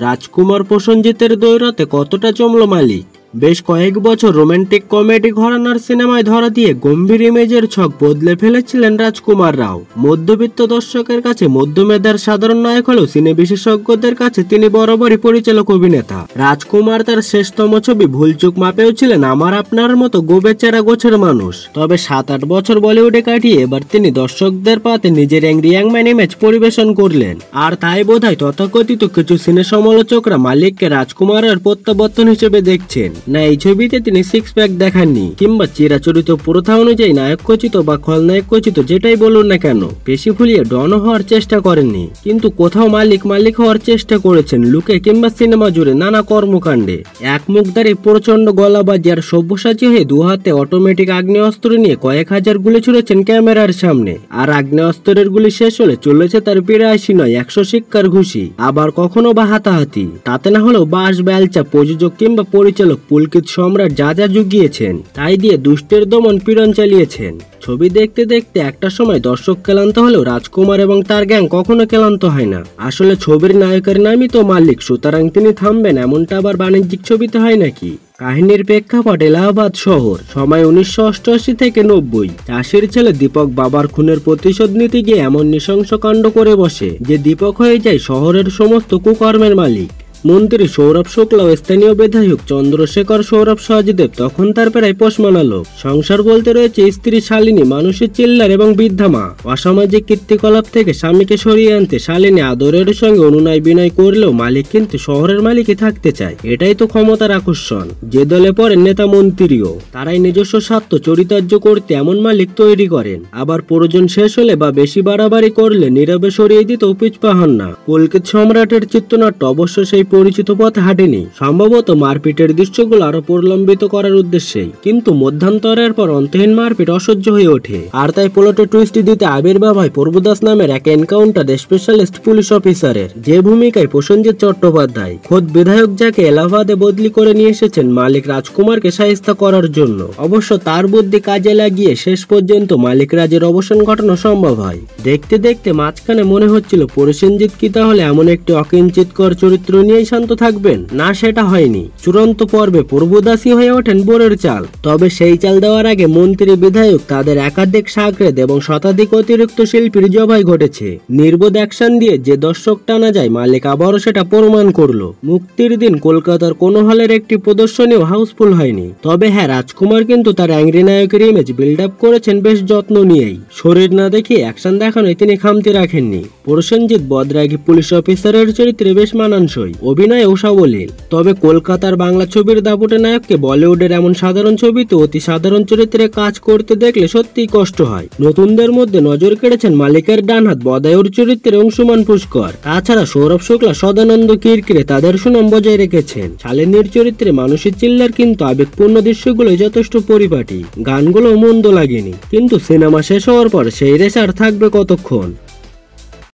রাজকুমার প্রসেনজিতের দৌড়াতে কতটা জমল মালিক। বেশ কয়েক বছর রোমান্টিক কমেডি ঘরানার সিনেমায় ধরা দিয়ে গম্ভীর ইমেজের ছক বদলে ফেলেছিলেন রাজকুমার রাও। মধ্যবিত্ত দর্শকের কাছে মধ্যমেধার সাধারণ নায়ক হলেও সিনে বিশেষজ্ঞদের কাছে তিনি বরাবরই পরিচালক অভিনেতা। রাজকুমার তার শেষতম ছবি ভুলচুক মাপেও ছিলেন আমার আপনার মতো গোবেচারা গোছের মানুষ। তবে 7-8 বছর বলিউডে কাটিয়ে এবার তিনি দর্শকদের পাতে নিজের অ্যাংরি ইয়াংম্যান ইমেজ পরিবেশন করলেন। আর তাই বোধহয় তথাকথিত কিছু সিনে সমালোচকরা মালিককে রাজকুমারের প্রত্যাবর্তন হিসেবে দেখছেন। না এই ছবিতে তিনি সিক্স প্যাক দেখাননি, কিংবা চিরাচরিত প্রথা অনুযায়ী নায়ক খচিত বা খলনায়ক খচিত যেটাই বলুন না কেন বেশি ফুলিয়ে ডন হওয়ার চেষ্টা করেননি। কিন্তু কোথাও মালিক হওয়ার চেষ্টা করেছেন লুকে কিংবা সিনেমা জুড়ে নানা কর্মকাণ্ডে। এক মুখদারি প্রচন্ড গলাবাজি আর সব্যসাচী হয়ে দু হাতে অটোমেটিক আগ্নেয়াস্ত্র নিয়ে কয়েক হাজার গুলি ছুড়েছেন ক্যামেরার সামনে। আর আগ্নেয়াস্ত্রের গুলি শেষ হলে চলেছে তার 82 নয় 100 শিক্ষার ঘুষি, আবার কখনো বা হাতাহাতি। তাতে না হলেও বাস বেলচা প্রযোজক কিংবা পরিচালক পুলকিত সম্রাট যা জুগিয়েছেন তাই দিয়ে দুষ্টের দমন পীড়ন চালিয়েছেন। ছবি দেখতে দেখতে একটা সময় দর্শক ক্লান্ত হলেও রাজকুমার এবং তার গ্যাং কখনো ক্লান্ত হয় না। আসলে ছবির নায়কের নামই তো মালিক, সুতরাং তিনি থামবেন এমনটা আবার বাণিজ্যিক ছবিতে হয় নাকি? কাহিনীর প্রেক্ষাপট এলাহাবাদ শহর, সময় 1988 থেকে 90। চাষির ছেলে দীপক বাবার খুনের প্রতিশোধ নিতে গিয়ে এমন নৃশংস কাণ্ড করে বসে যে দীপক হয়ে যায় শহরের সমস্ত কুকর্মের মালিক। মন্ত্রী সৌরভ শুক্লা ও স্থানীয় বিধায়ক চন্দ্রশেখর সৌরভ সহজদেব তখন তার প্রায় পোষ মানালো। সংসার বলতে রয়েছে স্ত্রী শালিনী, মানুষের চিল্লার এবং বৃদ্ধা মা। অসামাজিক কীর্তিকলাপ থেকে স্বামীকে সরিয়ে আনতে শালিনী আদরের সঙ্গে অনুনয় বিনয় করলেও মালিক কিন্তু শহরের মালিকই থাকতে চায়। এটাই তো ক্ষমতার আকর্ষণ। যে দলে পড়ে নেতা মন্ত্রীও তারাই নিজস্ব স্বার্থ চরিতার্য করতে এমন মালিক তৈরি করেন। আবার প্রয়োজন শেষ হলে বা বেশি বাড়াবাড়ি করলে নীরবে সরিয়ে দিতেও পিছপা হন না। পুলকিত সম্রাটের চিত্রনাট্য অবশ্য সেই পরিচিত পথে হাঁটেনি, সম্ভবত মারপিটের দৃশ্যগুলো আরো প্রলম্বিত করার উদ্দেশ্যেই। কিন্তু মধ্যান্তরের পর অন্তহীন মারপিট অসহ্য হয়ে ওঠে। আর তাই প্লটে টুইস্ট দিতে আবির্ভাব হয় প্রভুদাস নামের এক এনকাউন্টার স্পেশালিস্ট পুলিশ অফিসারের, যে ভূমিকায় প্রসেনজিৎ চট্টোপাধ্যায়। খোদ বিধায়ক যাকে এলাহাবাদে বদলি করে নিয়ে এসেছেন মালিক রাজকুমারকে শায়েস্তা করার জন্য। অবশ্য তার বুদ্ধি কাজে লাগিয়ে শেষ পর্যন্ত মালিক রাজের অবসান ঘটানো সম্ভব হয়। দেখতে দেখতে মাঝখানে মনে হচ্ছিল প্রসেনজিৎ কি তাহলে এমন একটি অকিঞ্চিতকর চরিত্র নিয়ে শান্ত থাকবেন? না, সেটা হয়নি। চূড়ান্ত পর্বে প্রভুদাসী হয়ে ওঠেন বোরের চাল। তবে সেই চাল দেওয়ার আগে মন্ত্রী বিধায়ক তাদের একাধিক সাগরেদ এবং শতাধিক অতিরিক্ত শিল্পীর জবাই ঘটেছে। নির্বোধ অ্যাকশন দিয়ে যে দর্শক টানা যায় মালিক আবারও সেটা প্রমাণ করলো। মুক্তির দিন কলকাতার কোনো হলের একটি প্রদর্শনীও হাউসফুল হয়নি। তবে হ্যাঁ, রাজকুমার কিন্তু তার অ্যাংরি নায়কের ইমেজ বিল্ড আপ করেছেন বেশ যত্ন নিয়েই। শরীর না দেখিয়ে অ্যাকশন দেখানোয় তিনি খামতি রাখেননি। প্রসেনজিৎ বদরাগী পুলিশ অফিসারের চরিত্রে বেশ মানানসই, অভিনয়েও সাবলীল। তবে কলকাতার বাংলা ছবির দাপুটে নায়ককে বলিউডের এমন সাধারণ ছবিতে অতি সাধারণ চরিত্রে কাজ করতে দেখলে সত্যিই কষ্ট হয়। নতুনদের মধ্যে নজর কেড়েছেন মালিকের ডানহাত বদায়ুর চরিত্রে অংশুমান পুষ্কর। তাছাড়া সৌরভ শুক্লা, সদানন্দ কিরকিরে তাদের সুনাম বজায় রেখেছেন। শালিনীর চরিত্রে মানুষের চিল্লার কিন্তু আবেগপূর্ণ দৃশ্যগুলো যথেষ্ট পরিপাটি, গানগুলো মন্দ লাগেনি। কিন্তু সিনেমা শেষ হওয়ার পর সেই রেশ আর থাকবে কতক্ষণ?